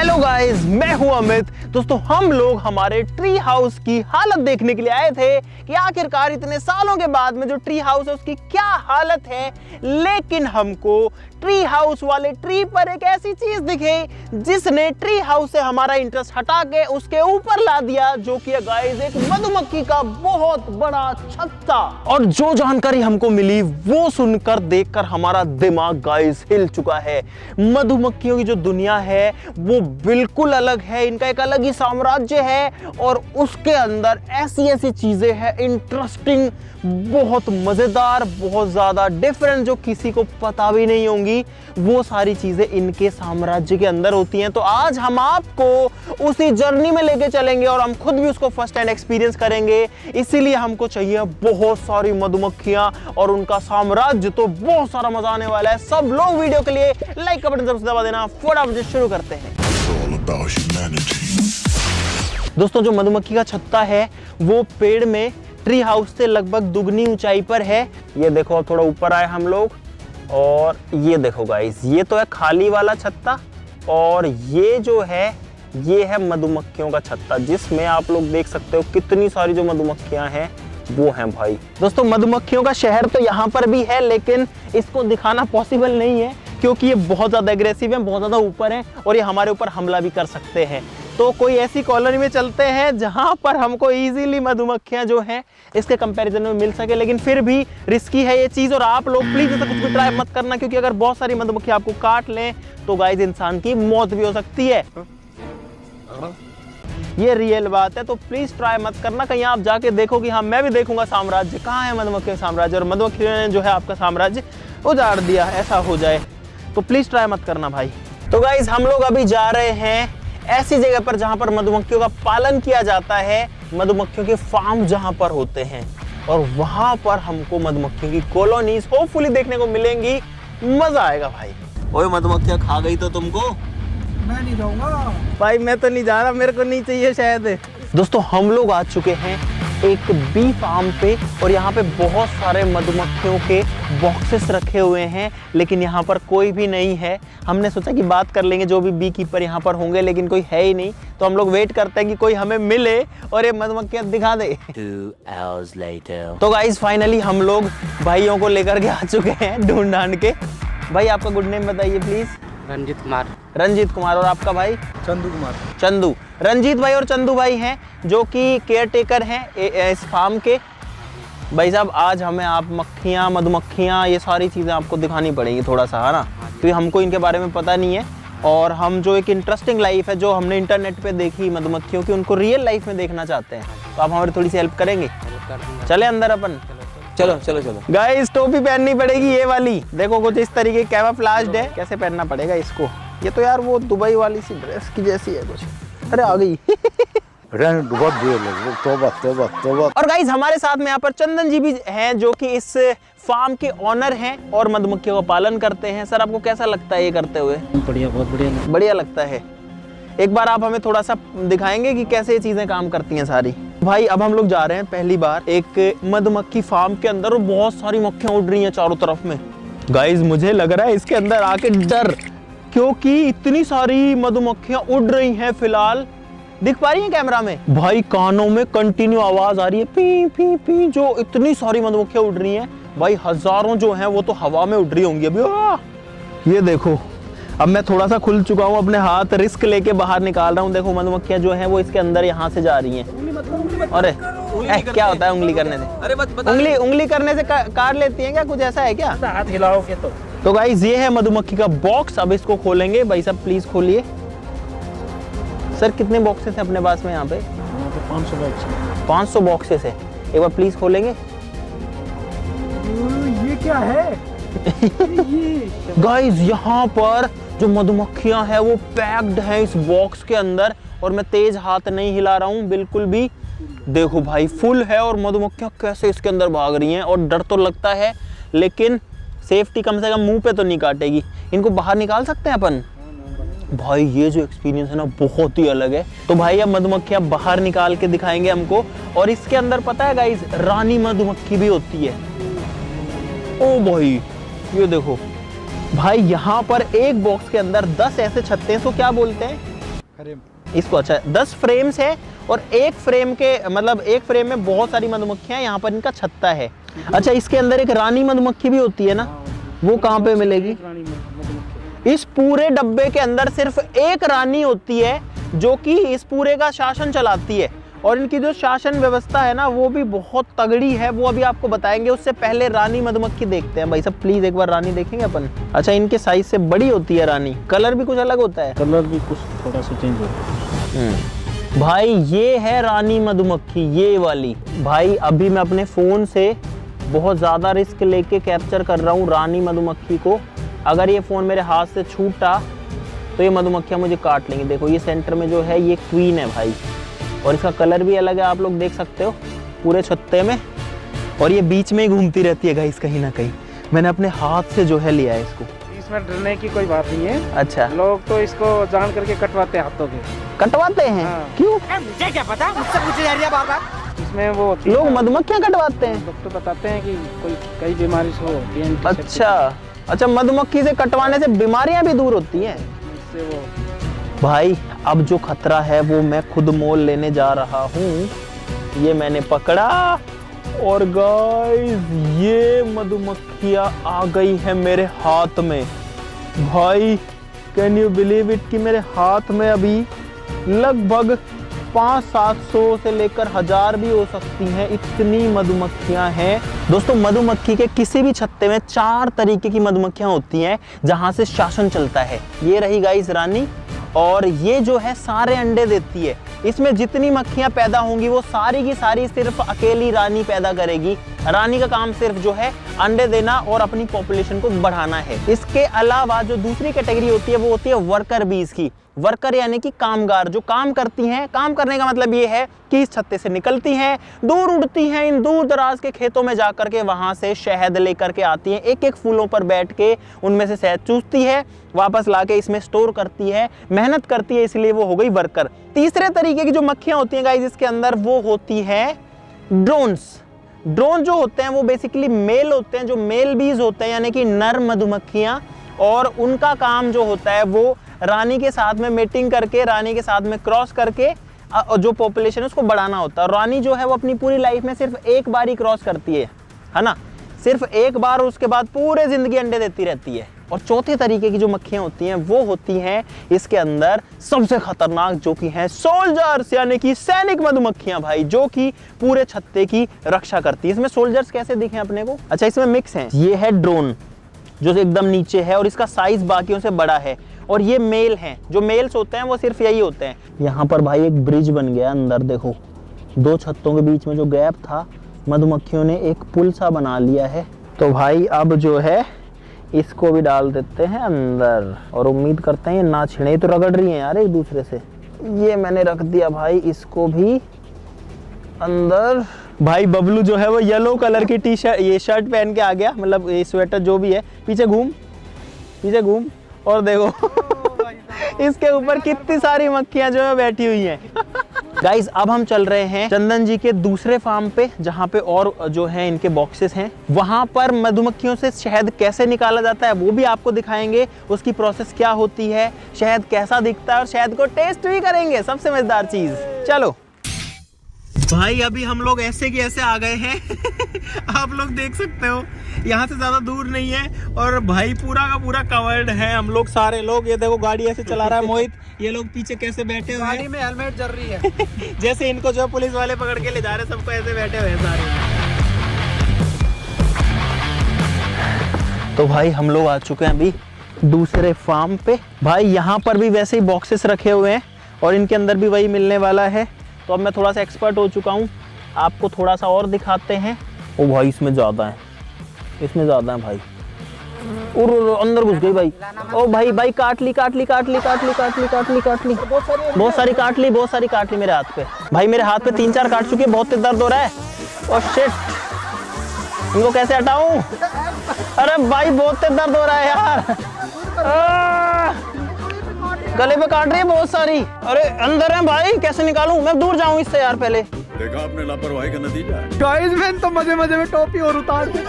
Hello guys, मैं हूं अमित। दोस्तों हम लोग हमारे ट्री हाउस की हालत देखने के लिए आए थे कि आखिरकार इतने सालों के बाद में जो ट्री हाउस है उसकी क्या हालत है। लेकिन हमको ट्री हाउस वाले ट्री पर एक ऐसी चीज दिखी जिसने ट्री हाउस से हमारा इंटरेस्ट हटा के उसके ऊपर ला दिया, जो कि गाइस एक मधुमक्खी का बहुत बड़ा छत्ता। और जो जानकारी हमको मिली वो सुनकर देखकर हमारा दिमाग गाइस हिल चुका है। मधुमक्खियों की जो दुनिया है वो बिल्कुल अलग है, इनका एक अलग ही साम्राज्य है और उसके अंदर ऐसी ऐसी चीजें हैं इंटरेस्टिंग, बहुत मजेदार, बहुत ज्यादा डिफरेंट, जो किसी को पता भी नहीं होंगी। वो सारी चीजें इनके साम्राज्य के अंदर होती हैं। तो आज हम आपको उसी जर्नी में लेके चलेंगे और हम खुद भी उसको फर्स्ट हैंड एक्सपीरियंस करेंगे। इसीलिए हमको चाहिए बहुत सारी मधुमक्खियां और उनका साम्राज्य, तो बहुत सारा मजा आने वाला है। सब लोग वीडियो के लिए लाइक का बटन जरूर दबा देना। फटाफट शुरू करते हैं। दोस्तों जो मधुमक्खी का छत्ता है वो पेड़ में ट्री हाउस से लगभग दुगनी ऊंचाई पर है। ये देखो, अब थोड़ा ऊपर आए हम लोग और ये देखो गाइस, ये तो है खाली वाला छत्ता और ये जो है ये है मधुमक्खियों का छत्ता, जिसमें आप लोग देख सकते हो कितनी सारी जो मधुमक्खियां हैं वो हैं भाई। दोस्तों मधुमक्खियों का शहर तो यहाँ पर भी है, लेकिन इसको दिखाना पॉसिबल नहीं है क्योंकि ये बहुत ज़्यादा एग्रेसिव है, बहुत ज़्यादा ऊपर है और ये हमारे ऊपर हमला भी कर सकते हैं। तो कोई ऐसी कॉलोनी में चलते हैं जहाँ पर हमको इजीली मधुमक्खियाँ जो हैं इसके कंपैरिजन में मिल सके, लेकिन फिर भी रिस्की है ये चीज़। और आप लोग प्लीज़ ऐसा कुछ भी ट्राई मत करना, क्योंकि अगर बहुत सारी मधुमक्खियाँ आपको काट लें तो गाइस इंसान की मौत भी हो सकती है। ये रियल बात है, तो प्लीज ट्राई मत करना। कहीं आप जाके देखो कि हाँ मैं भी देखूंगा साम्राज्य, कहाँ है मधुमक्खी साम्राज्य और मधुमक्खियों ने जो है आपका साम्राज्य उजाड़ दिया, ऐसा हो जाए तो प्लीज ट्राई मत करना भाई। तो गाइस हम लोग अभी जा रहे हैं ऐसी जगह पर जहां पर मधुमक्खियों का पालन किया जाता है, मधुमक्खियों के फार्म जहां पर होते हैं, और वहां पर हमको मधुमक्खियों की कॉलोनीज होपफुली देखने को मिलेंगी। मजा आएगा भाई। ओए मधुमक्खियां खा गई तो तुमको? मैं नहीं जाऊंगा भाई, मैं तो नहीं जा रहा, मेरे को नहीं चाहिए शायद। दोस्तों हम लोग आ चुके हैं एक बी फार्म पे और यहाँ पे बहुत सारे मधुमक्खियों के बॉक्सेस रखे हुए हैं, लेकिन यहाँ पर कोई भी नहीं है। हमने सोचा कि बात कर लेंगे जो भी बी कीपर यहाँ पर होंगे, लेकिन कोई है ही नहीं। तो हम लोग वेट करते हैं कि कोई हमें मिले और ये मधुमक्खियाँ दिखा दे। 2 hours later. तो गाइस फाइनली हम लोग भाइयों को लेकर के आ चुके हैं ढूंढ ढांड के। भाई आपका गुड नेम बताइए प्लीज। रंजीत कुमार। रंजीत कुमार। और आपका भाई? चंदू कुमार। चंदू। रंजीत भाई और चंदू भाई हैं जो कि केयर टेकर हैं इस फार्म के। भाई साहब आज हमें आप मक्खियाँ, मधुमक्खियाँ, ये सारी चीज़ें आपको दिखानी पड़ेंगी थोड़ा सा, है ना, क्योंकि हमको इनके बारे में पता नहीं है। और हम जो एक इंटरेस्टिंग लाइफ है जो हमने इंटरनेट पे देखी मधुमक्खियों की, उनको रियल लाइफ में देखना चाहते हैं। तो आप हमारी थोड़ी सी हेल्प करेंगे? चले अंदर अपन। चलो चलो चलो। गाइस टोपी पहननी पड़ेगी ये वाली, देखो कुछ इस तरीके की कैमोफ्लेज्ड है। कैसे पहनना पड़ेगा इसको? ये तो यार वो दुबई वाली सी ड्रेस की जैसी है कुछ। अरे आ गई। और गाइस हमारे साथ में यहाँ पर चंदन जी भी हैं जो कि इस फार्म के ऑनर हैं और मधुमक्खियों का पालन करते हैं। सर आपको कैसा लगता है ये करते हुए? बढ़िया, बहुत बढ़िया। बढ़िया लगता है। एक बार आप हमें थोड़ा सा दिखाएंगे कि कैसे ये चीजें काम करती हैं सारी? भाई अब हम लोग जा रहे हैं पहली बार एक मधुमक्खी फार्म के अंदर और बहुत सारी मक्खियां उड़ रही हैं चारों तरफ में। गाइस मुझे लग रहा है इसके अंदर आके डर, क्योंकि इतनी सारी मधुमक्खियां उड़ रही हैं। फिलहाल दिख पा रही है कैमरा में? भाई कानों में कंटिन्यू आवाज आ रही है, पी पी पी, जो इतनी सारी मधुमक्खियां उड़ रही हैं। भाई हजारों जो हैं वो तो हवा में उड़ रही होंगी अभी। ये देखो अब मैं थोड़ा सा खुल चुका हूँ, अपने हाथ रिस्क लेके बाहर निकाल रहा हूँ। देखो मधुमक्खियां जो हैं वो इसके अंदर यहाँ से जा रही हैं। अरे क्या होता है उंगली करने से? अरे उंगली करने से काट लेती हैं क्या? कुछ ऐसा है क्या? हाथ हिलाओगे तो गाइस ये है मधुमक्खी का बॉक्स। अब इसको खोलेंगे। भाई साहब प्लीज खोलिए। सर कितने बॉक्सेस हैं अपने पास में यहाँ पे? 500 बॉक्स। 500 बॉक्सेस है। एक बार प्लीज खोलेंगे। ये क्या है? गाइस यहाँ पर जो मधुमक्खियां हैं वो पैक्ड हैं इस बॉक्स के अंदर, और मैं तेज हाथ नहीं हिला रहा हूँ बिल्कुल भी। देखो भाई फुल है और मधुमक्खियां कैसे इसके अंदर भाग रही हैं। और डर तो लगता है, लेकिन सेफ्टी कम से कम मुंह पे तो नहीं काटेगी। इनको बाहर निकाल सकते हैं अपन? भाई ये जो एक्सपीरियंस है ना बहुत ही अलग है। तो भाई अब मधुमक्खियां बाहर निकाल के दिखाएंगे हमको। और इसके अंदर पता है गाइस रानी मधुमक्खी भी होती है। ओ भाई ये देखो भाई, यहाँ पर एक बॉक्स के अंदर 10 ऐसे छत्ते हैं। सो क्या बोलते हैं? फ्रेम। इसको अच्छा 10 फ्रेम्स है और एक फ्रेम के मतलब एक फ्रेम में बहुत सारी मधुमक्खियां, यहाँ पर इनका छत्ता है। अच्छा इसके अंदर एक रानी मधुमक्खी भी होती है ना, वो कहाँ पे मिलेगी? रानी मधुमक्खी। इस पूरे डब्बे के अंदर सिर्फ एक रानी होती है जो कि इस पूरे का शासन चलाती है, और इनकी जो शासन व्यवस्था है ना वो भी बहुत तगड़ी है, वो अभी आपको बताएंगे। उससे पहले रानी मधुमक्खी देखते हैं। भाई साहब प्लीज एक बार रानी देखेंगे अपन। अच्छा इनके साइज से बड़ी होती है रानी, कलर भी कुछ अलग होता है। कलर भी कुछ थोड़ा सा चेंज होता है। भाई ये है रानी मधुमक्खी, ये वाली। भाई अभी मैं अपने फोन से बहुत ज्यादा रिस्क लेके कैप्चर कर रहा हूँ रानी मधुमक्खी को। अगर ये फोन मेरे हाथ से छूटा तो ये मधुमक्खियां मुझे काट लेंगी। देखो ये सेंटर में जो है ये क्वीन है भाई, और इसका कलर भी अलग है, आप लोग देख सकते हो पूरे छत्ते में, और ये बीच में ही घूमती रहती है गाइस कहीं ना कहीं। मैंने अपने हाथ से जो है लिया है इसको। इसमें डरने की कोई बात नहीं है। अच्छा लोग तो इसको जान करके कटवाते हैं हाथों के। कटवाते हैं? हाँ। क्यों? मुझे क्या पता, मुझसे पूछे जा रही है बार-बार। इसमें वो होती है लोग ना, मधुमक्खियां कटवाते हैं? डॉक्टर बताते हैं कि कोई कई बीमारी से वो होती है। अच्छा अच्छा, मधुमक्खी से कटवाने से बीमारियां भी दूर होती हैं। इससे वो भाई अब जो खतरा है वो मैं खुद मोल लेने जा रहा हूँ। ये मैंने पकड़ा और गाइस ये मधुमक्खियां आ गई है मेरे हाथ में। भाई कैन यू बिलीव इट कि मेरे हाथ में अभी लगभग 500-700 से लेकर 1000 भी हो सकती हैं, इतनी मधुमक्खियां हैं। दोस्तों मधुमक्खी के किसी भी छत्ते में 4 तरीके की मधुमक्खियां होती हैं जहां से शासन चलता है। ये रही गाइस रानी, और ये जो है सारे अंडे देती है। इसमें जितनी मक्खियां पैदा होंगी वो सारी की सारी सिर्फ अकेली रानी पैदा करेगी। रानी का काम सिर्फ जो है अंडे देना और अपनी पॉपुलेशन को बढ़ाना है। इसके अलावा जो दूसरी कैटेगरी होती है वो होती है वर्कर बीज की। वर्कर यानी कि कामगार, जो काम करती हैं। काम करने का मतलब ये है कि इस छत्ते से निकलती हैं, दूर उड़ती हैं, इन दूर दराज के खेतों में जाकर के वहां से शहद लेकर के आती हैं। एक एक फूलों पर बैठ के उनमें से शहद चूसती है, वापस लाके इसमें स्टोर करती है, मेहनत करती है, इसलिए वो हो गई वर्कर। तीसरे तरीके की जो मक्खियां होती हैं गाइस इसके अंदर वो होती है ड्रोन्स। ड्रोन जो होते हैं वो बेसिकली मेल होते हैं, जो मेल बीज होते हैं यानी कि नर मधुमक्खियां, और उनका काम जो होता है वो रानी के साथ में मीटिंग करके, रानी के साथ में क्रॉस करके जो पॉपुलेशन है उसको बढ़ाना होता है। रानी जो है वो अपनी पूरी लाइफ में सिर्फ एक बार ही क्रॉस करती है ना, सिर्फ एक बार, उसके बाद पूरे जिंदगी अंडे देती रहती है। और चौथे तरीके की जो मक्खियां होती हैं वो होती हैं इसके अंदर सबसे खतरनाक, जो कि हैं सोल्जर्स यानी कि सैनिक मधुमक्खियां भाई, जो कि पूरे छत्ते की रक्षा करती है। इसमें सोल्जर्स कैसे दिखे अपने को? अच्छा इसमें मिक्स है। ये है ड्रोन जो एकदम नीचे है और इसका साइज बाकियों से बड़ा है, और ये मेल हैं। जो मेल्स होते हैं वो सिर्फ यही होते हैं। यहाँ पर भाई एक ब्रिज बन गया अंदर, देखो 2 छत्तों के बीच में जो गैप था मधुमक्खियों ने एक पुल सा बना लिया है। तो भाई अब जो है इसको भी डाल देते हैं अंदर, और उम्मीद करते हैं ये ना छिड़े। तो रगड़ रही हैं यार एक दूसरे से। ये मैंने रख दिया भाई इसको भी अंदर। भाई बबलू जो है वो येलो कलर की टी शर्ट, ये शर्ट पहन के आ गया, मतलब ये स्वेटर जो भी है। पीछे घूम, पीछे घूम, और देखो इसके ऊपर कितनी सारी मक्खियां जो है बैठी हुई हैं। गाइस अब हम चल रहे हैं चंदन जी के दूसरे फार्म पे, जहाँ पे और जो है इनके बॉक्सेस हैं। वहां पर मधुमक्खियों से शहद कैसे निकाला जाता है वो भी आपको दिखाएंगे, उसकी प्रोसेस क्या होती है, शहद कैसा दिखता है, और शहद को टेस्ट भी करेंगे, सबसे मजेदार चीज। चलो भाई अभी हम लोग ऐसे की ऐसे आ गए हैं आप लोग देख सकते हो, यहाँ से ज्यादा दूर नहीं है, और भाई पूरा का पूरा कवर्ड है हम लोग सारे लोग। ये देखो गाड़ी ऐसे चला रहा है मोहित, ये लोग पीछे कैसे बैठे हुए हैं, गाड़ी में हेलमेट जल रही है जैसे इनको जो पुलिस वाले पकड़ के ले जा रहे हैं, सबको ऐसे बैठे हुए हैं सारे। तो भाई हम लोग आ चुके हैं अभी दूसरे फार्म पे। भाई यहाँ पर भी वैसे ही बॉक्सेस रखे हुए हैं और इनके अंदर भी वही मिलने वाला है। तो अब मैं थोड़ा सा एक्सपर्ट हो चुका हूँ, आपको थोड़ा सा और दिखाते हैं। ओ भाई इसमें ज़्यादा है, इसमें ज़्यादा है भाई। और अंदर घुस गई भाई। ओ भाई भाई काट ली काट ली काट ली काट ली काट ली काट ली काट ली, बहुत सारी काट ली, बहुत सारी काट ली मेरे हाथ पे। भाई मेरे हाथ पे 3-4 काट चुकी है, बहुत दर्द हो रहा है। ओ शिट, इनको कैसे हटाऊं? अरे भाई बहुत दर्द हो रहा है यार, गले पे काट रही है बहुत सारी। अरे अंदर है भाई, कैसे निकालूं? मैं दूर जाऊं इससे यार। पहले देखा आपने लापरवाही का नतीजा है। गाइस मैंने तो मजे मजे में टोपी और उतार दी।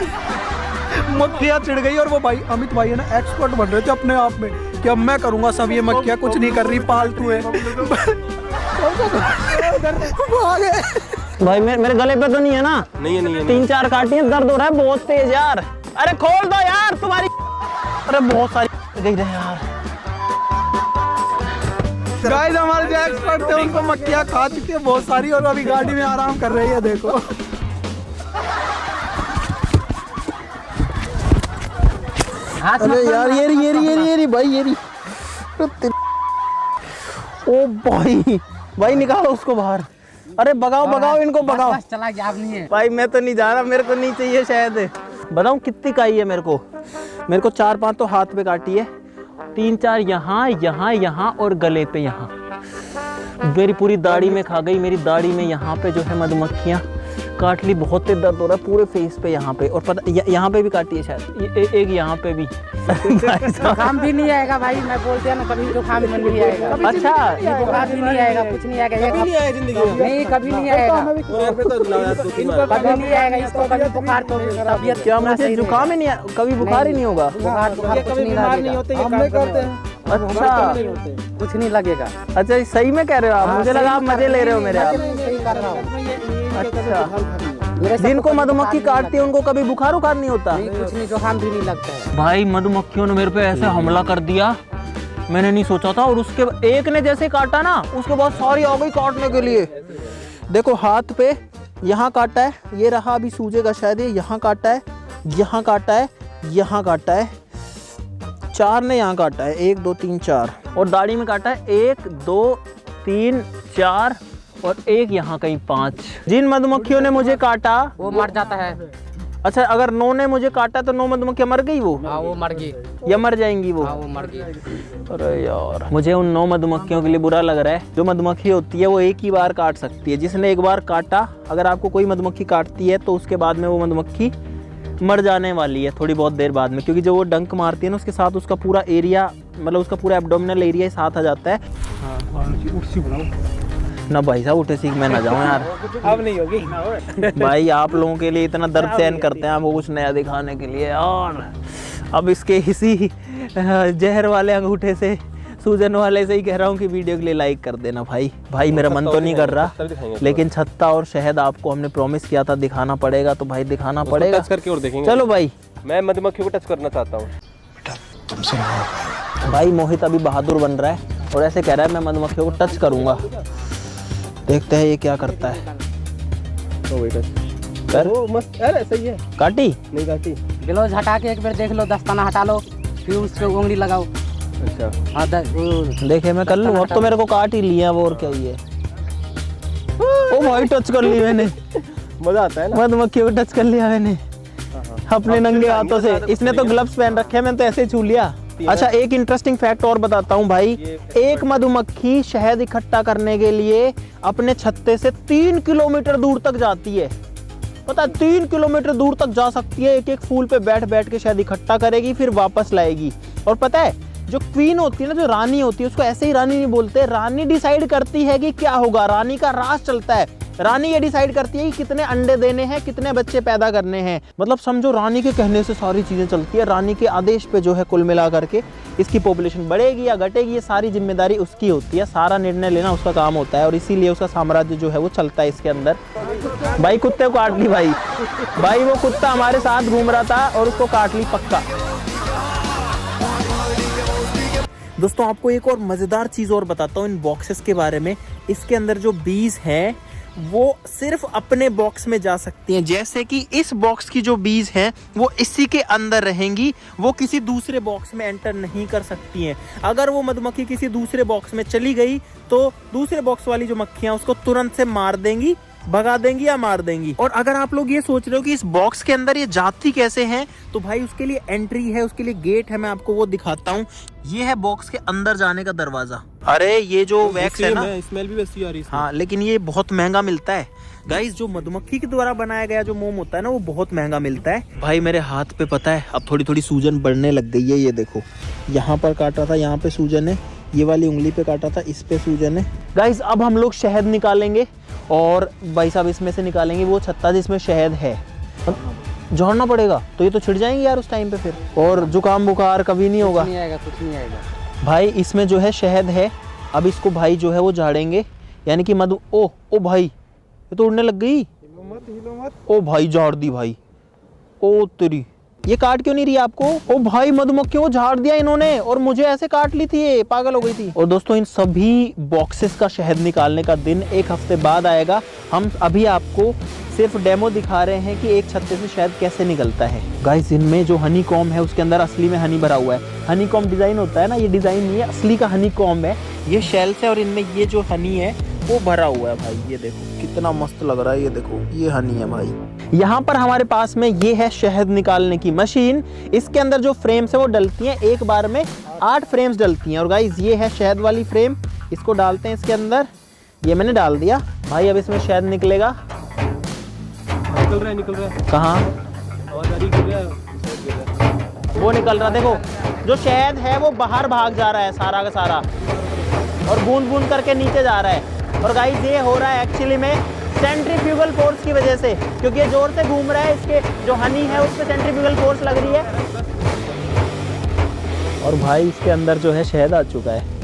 मक्खियाँ चिढ़ गई और वो भाई अमित भाई है ना एक्सपर्ट बन रहे थे अपने आप में कि अब मैं करूंगा सब, ये मक्खियाँ कुछ नहीं कर रही, पालतू है। भाई मेरे गले पे तो नहीं है ना? नहीं है 3-4 काटी हैं, दर्द हो रहा है बहुत तेज यार। अरे खोल दो यार तुम्हारी। अरे बहुत सारी गई रहे यार। गाइस हमारे जो एक्सपर्ट थे उनको मक्खियाँ खा चुकी है बहुत सारी और अभी गाड़ी में आराम कर रही है, देखो। अरे यार ये भाई ओ भाई निकालो उसको बाहर। अरे भगाओ इनको भगाओ। चला गया, अब नहीं है भाई मैं तो नहीं जा रहा, मेरे को नहीं चाहिए शायद। बताऊं कितनी काई है मेरे को 4-5 तो हाथ पे काटी है, 3-4 यहाँ और गले पे यहाँ। मेरी पूरी दाढ़ी में खा गई, मेरी दाढ़ी में यहाँ पे जो है मधुमक्खियाँ काट ली, बहुत तेज दर्द हो रहा है पूरे फेस पे यहाँ पे, और पता यहाँ पे भी काटी है शायद, एक यहाँ पे भी। जुकाम भी नहीं आएगा भाई, मैं बोलते हैं ना कभी जुकाम भी नहीं आएगा। अच्छा बुखार भी नहीं आएगा, कुछ नहीं आएगा, नहीं कभी नहीं आएगा, कभी नहीं आएगा इसको, कभी बुखार तो तबीयत क्या मुझे जुकाम ही नहीं, कभी बुखार ही नहीं होगा? बुखार कुछ नहीं लगेगा। अच्छा कुछ नहीं लगेगा। अच्छा सही में कह रहे हो आप? मुझे लगा आप मजे ले रहे हो मेरे। आप सही कर रहा हूँ। अच्छा जिनको मधुमक्खी काटती है उनको कभी बुखार नहीं होता? नहीं, कुछ नहीं, जुकाम भी नहीं लगता है। भाई मधुमक्खियों ने मेरे पे ऐसे हमला कर दिया, मैंने नहीं सोचा था। और उसके एक ने जैसे काटा ना, उसके बाद सारी आ गई काटने के लिए। देखो हाथ पे यहाँ काटा है, ये रहा, अभी सूजेगा शायद। ये यहाँ काटा है, यहाँ काटा है, यहाँ काटा है, 4 ने यहाँ काटा है, 1 2 3 4, और दाढ़ी में काटा है 1 2 3 4 और एक यहाँ कहीं 5। जिन मधुमक्खियों ने मुझे काटा वो मर जाता है। अच्छा अगर 9 ने मुझे काटा तो 9 मधुमक्खियाँ मर गई? वो हाँ वो मर गई, या मर जाएंगी वो? हाँ वो मर गई। अरे यार मुझे उन 9 मधुमक्खियों के लिए बुरा लग रहा है। जो मधुमक्खी होती है वो एक ही बार काट सकती है। जिसने एक बार काटा, अगर आपको कोई मधुमक्खी काटती है तो उसके बाद में वो मधुमक्खी मर जाने वाली है थोड़ी बहुत देर बाद में, क्योंकि जो वो डंक मारती है ना उसके साथ उसका पूरा एरिया, मतलब उसका पूरा एब्डोमिनल एरिया साथ आ जाता है। ना भाई साहब उठे सीख मैं ना जाऊँ यार, अब नहीं होगी। भाई आप लोगों के लिए इतना दर्द सहन करते हैं आपको कुछ नया दिखाने के लिए, और अब इसके इसी जहर वाले अंगूठे से, सूजन वाले से ही कह रहा हूँ कि वीडियो के लिए लाइक कर देना भाई मेरा मन तो नहीं कर रहा, लेकिन छत्ता और शहद आपको हमने प्रॉमिस किया था दिखाना पड़ेगा, तो भाई दिखाना पड़ेगा। टच करके और देखेंगे। चलो भाई, मैं मधुमक्खियों को टच करना चाहता हूँ। भाई मोहित अभी बहादुर बन रहा है और ऐसे कह रहा है मैं मधुमक्खियों को टच करूंगा। देखते हैं ये क्या करता है। कर वो मस्त, अरे सही है। काटी नहीं काटी। ग्लोव्स हटा के एक बार देख लो, दस्ताना हटा लो, फिर उस पे उंगली लगाओ। अच्छा हाँ देखे मैं कर लूँ, अब तो मेरे को काट ही लिया वो, और क्या ही है। ओ भाई टच कर ली मैंने, मजा आता है ना। मधुमक्खियों को टच कर लिया मैंने अपने नंगे हाथों से। इसने तो ग्लव्स पहन रखे हैं, मैंने तो ऐसे छू लिया। अच्छा एक इंटरेस्टिंग फैक्ट और बताता हूँ भाई, एक मधुमक्खी शहद इकट्ठा करने के लिए अपने छत्ते से 3 किलोमीटर दूर तक जाती है। पता है 3 किलोमीटर दूर तक जा सकती है, एक एक फूल पे बैठ के शहद इकट्ठा करेगी, फिर वापस लाएगी। और पता है जो क्वीन होती है ना, जो रानी होती है, उसको ऐसे ही रानी नहीं बोलते, रानी डिसाइड करती है कि क्या होगा। रानी का राज चलता है, रानी ये डिसाइड करती है कि कितने अंडे देने हैं, कितने बच्चे पैदा करने हैं। मतलब समझो रानी के कहने से सारी चीजें चलती है, रानी के आदेश पे जो है कुल मिला करके इसकी पॉपुलेशन बढ़ेगी या घटेगी, ये सारी जिम्मेदारी उसकी होती है, सारा निर्णय लेना उसका काम होता है, और इसीलिए उसका साम्राज्य जो है वो चलता है इसके अंदर। भाई कुत्ते को काट ली भाई वो कुत्ता हमारे साथ घूम रहा था और उसको काट ली पक्का। दोस्तों आपको एक और मज़ेदार चीज़ और बताता हूँ इन बॉक्सेस के बारे में। इसके अंदर जो बीज हैं वो सिर्फ अपने बॉक्स में जा सकती हैं। जैसे कि इस बॉक्स की जो बीज हैं वो इसी के अंदर रहेंगी, वो किसी दूसरे बॉक्स में एंटर नहीं कर सकती हैं। अगर वो मधुमक्खी किसी दूसरे बॉक्स में चली गई तो दूसरे बॉक्स वाली जो मक्खियाँ उसको तुरंत से मार देंगी, भगा देंगी या मार देंगी। और अगर आप लोग ये सोच रहे हो कि इस बॉक्स के अंदर ये जाती कैसे हैं, तो भाई उसके लिए एंट्री है, उसके लिए गेट है, मैं आपको वो दिखाता हूँ। ये है बॉक्स के अंदर जाने का दरवाजा। अरे ये जो वैक्स है ना, स्मेल भी वैसी आ रही है। हाँ लेकिन ये बहुत महंगा मिलता है गाइस। जो मधुमक्खी के द्वारा बनाया गया जो मोम होता है ना, वो बहुत महंगा मिलता है। भाई मेरे हाथ पे पता है अब थोड़ी थोड़ी सूजन बढ़ने लग गई है। ये देखो यहाँ पर काटा था, यहाँ पे सूजन है, ये वाली उंगली पे काटा था, इस पे सूजन है। गाइस अब हम लोग शहद निकालेंगे और भाई साहब इसमें से निकालेंगे वो छत्ता जिसमें शहद है। झोड़ना पड़ेगा तो ये तो छिड़ जाएंगे यार उस टाइम पे फिर, और जुकाम बुखार कभी नहीं होगा। नहीं आएगा, कुछ नहीं आएगा भाई इसमें जो है शहद है, अब इसको भाई जो है वो झाड़ेंगे, यानी कि मधु। ओ भाई ये तो उड़ने लग गई। ओ भाई झाड़ दी भाई, ओ तेरी, ये काट क्यों नहीं रही आपको? ओ भाई मधुमक्खियों को झाड़ दिया इन्होंने, और मुझे ऐसे काट ली थी, ये पागल हो गई थी। और दोस्तों इन सभी बॉक्सेस का शहद निकालने का दिन 1 हफ्ते बाद आएगा। हम अभी आपको सिर्फ डेमो दिखा रहे हैं कि एक छत्ते से शहद कैसे निकलता है। गाइस इनमें जो हनी कॉम्ब है उसके अंदर असली में हनी भरा हुआ है। हनी कॉम्ब डिजाइन होता है ना, ये डिजाइन नहीं है, असली का हनी कॉम्ब है। ये शेल्स है और इनमें ये जो हनी है वो भरा हुआ है भाई। ये देखो कितना मस्त लग रहा है, ये देखो ये हनी है भाई। यहाँ पर हमारे पास में ये है शहद निकालने की मशीन। इसके अंदर जो फ्रेम्स है वो डलती हैं, एक बार में 8 फ्रेम्स डलती हैं। और गाइस ये है शहद वाली फ्रेम, इसको डालते हैं इसके अंदर। ये मैंने डाल दिया भाई, अब इसमें शहद निकलेगा। निकल रहा है कहाँ? आवाज आ रही है, वो निकल रहा, देखो जो शहद है वो बाहर भाग जा रहा है सारा का सारा, और बूंद बूंद करके नीचे जा रहा है। और गाइस ये हो रहा है एक्चुअली में सेंट्रीफ्यूगल फोर्स की वजह से, क्योंकि ये जोर से घूम रहा है, इसके जो हनी है उस पर सेंट्रीफ्यूगल फोर्स लग रही है। और भाई इसके अंदर जो है शहद आ चुका है,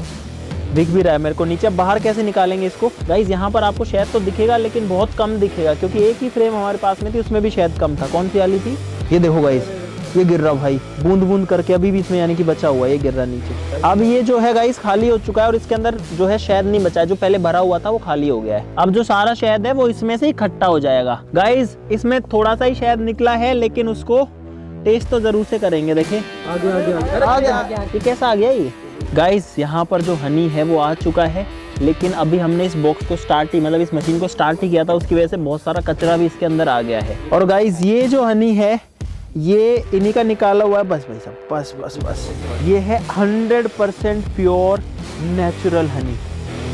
दिख भी रहा है मेरे को नीचे। बाहर कैसे निकालेंगे इसको? गाइस यहाँ पर आपको शहद तो दिखेगा लेकिन बहुत कम दिखेगा, क्योंकि एक ही फ्रेम हमारे पास में थी, उसमें भी शहद कम था। कौन सी वाली थी? ये देखो गाइस ये गिर रहा भाई, बूंद बूंद करके अभी भी इसमें यानी कि बचा हुआ है, ये गिर रहा नीचे। अब ये जो है गाइस खाली हो चुका है और इसके अंदर जो है शहद नहीं बचा है, जो पहले भरा हुआ था वो खाली हो गया है। अब जो सारा शहद है वो इसमें से इकट्ठा हो जाएगा। गाइस इसमें थोड़ा सा ही शहद निकला है, लेकिन उसको टेस्ट तो जरूर से करेंगे। देखें आ गया, ये कैसा आ गया ये? गाइस यहाँ पर जो हनी है वो आ चुका है, लेकिन अभी हमने इस बॉक्स को स्टार्ट ही, मतलब इस मशीन को स्टार्ट ही किया था, उसकी वजह से बहुत सारा कचरा भी इसके अंदर आ गया है। और गाइस ये जो हनी है ये इन्हीं का निकाला हुआ है। बस भाई साहब बस बस बस, ये है 100% प्योर नेचुरल हनी,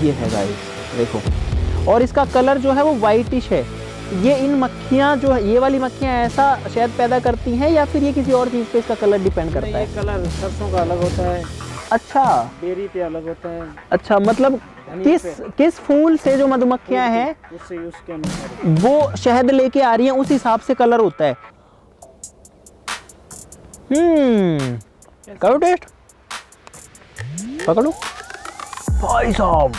ये है गाइस देखो। और इसका कलर जो है वो वाइटिश है। ये इन मक्खियाँ जो है, ये वाली मक्खियाँ ऐसा शहद पैदा करती हैं या फिर ये किसी और चीज़ पे इसका कलर डिपेंड करता है? कलर सरसों का अलग होता है, अच्छा बेरी पे अलग होता है। अच्छा, मतलब किस फूल से जो मधुमक्खियाँ हैं उसके अनुसार वो शहद लेके आ रही हैं, उस हिसाब से कलर होता है। करो टेस्ट, पकड़ो भाई साहब,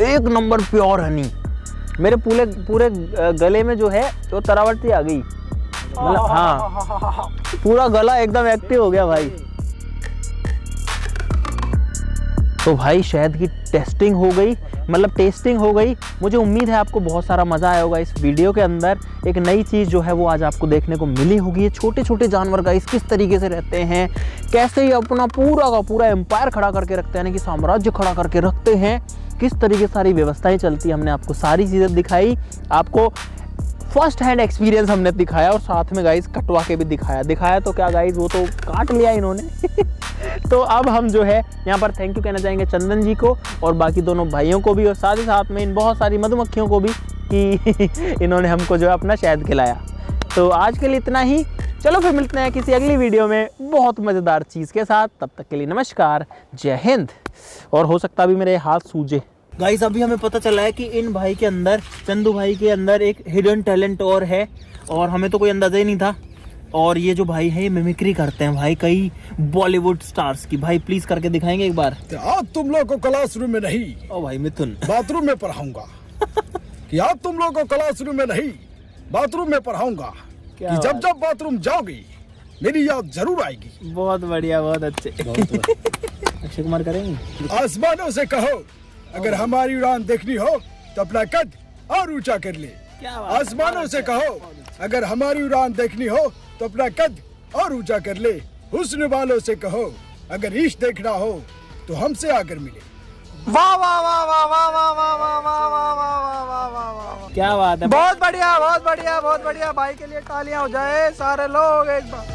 एक नंबर प्योर हनी। मेरे पूरे गले में जो है वो तरावटी आ गई, मतलब हाँ पूरा गला एकदम एक्टिव हो गया भाई। तो भाई शहद की टेस्टिंग हो गई, मतलब टेस्टिंग हो गई। मुझे उम्मीद है आपको बहुत सारा मज़ा आया होगा इस वीडियो के अंदर। एक नई चीज़ जो है वो आज आपको देखने को मिली होगी। ये छोटे छोटे जानवर गाइस किस तरीके से रहते हैं, कैसे ये अपना पूरा का पूरा एम्पायर खड़ा करके रखते हैं, यानी कि साम्राज्य खड़ा करके रखते हैं, किस तरीके सारी व्यवस्थाएं चलती है। हमने आपको सारी चीज़ें दिखाई, आपको फर्स्ट हैंड एक्सपीरियंस हमने दिखाया, और साथ में गाइस कटवा के भी दिखाया तो क्या गाइस, वो तो काट लिया इन्होंने। तो अब हम जो है यहाँ पर थैंक यू कहना चाहेंगे चंदन जी को और बाकी दोनों भाइयों को भी, और साथ ही साथ में इन बहुत सारी मधुमक्खियों को भी कि इन्होंने हमको जो है अपना शहद खिलाया। तो आज के लिए इतना ही, चलो फिर मिलते हैं किसी अगली वीडियो में बहुत मज़ेदार चीज़ के साथ। तब तक के लिए नमस्कार, जय हिंद। और हो सकता भी मेरे हाथ सूजे। गाइस अभी हमें पता चला है कि इन भाई के अंदर, चंदू भाई के अंदर एक हिडन टैलेंट और है, और हमें तो कोई अंदाजा ही नहीं था। और ये जो भाई है ये मिमिक्री करते हैं भाई कई बॉलीवुड स्टार्स की। भाई प्लीज करके दिखाएंगे एक बार। आज तुम लोग को क्लासरूम में नहीं, ओ भाई मिथुन, बाथरूम में पढ़ाऊंगा। कि आज तुम लोग को क्लासरूम में नहीं, बाथरूम में पढ़ाऊंगा। कि जब जब बाथरूम जाओगी मेरी याद जरूर आएगी। बहुत बढ़िया, बहुत अच्छे। अक्षय कुमार करेंगे। आसमानों से कहो अगर हमारी उड़ान देखनी हो तो अपना कद और ऊंचा कर ले। आसमानों से कहो अगर हमारी उड़ान देखनी हो तो अपना कद और ऊंचा कर ले। हुस्न वालों से कहो अगर इश्क देखना हो तो हमसे आकर मिले। वाह वाह वाह वाह वाह वाह वाह वाह वाह वाह वाह वाह वाह वाह, क्या बात है, बहुत बढ़िया बहुत बढ़िया बहुत बढ़िया। भाई के लिए तालियां हो जाए सारे लोग एक बार।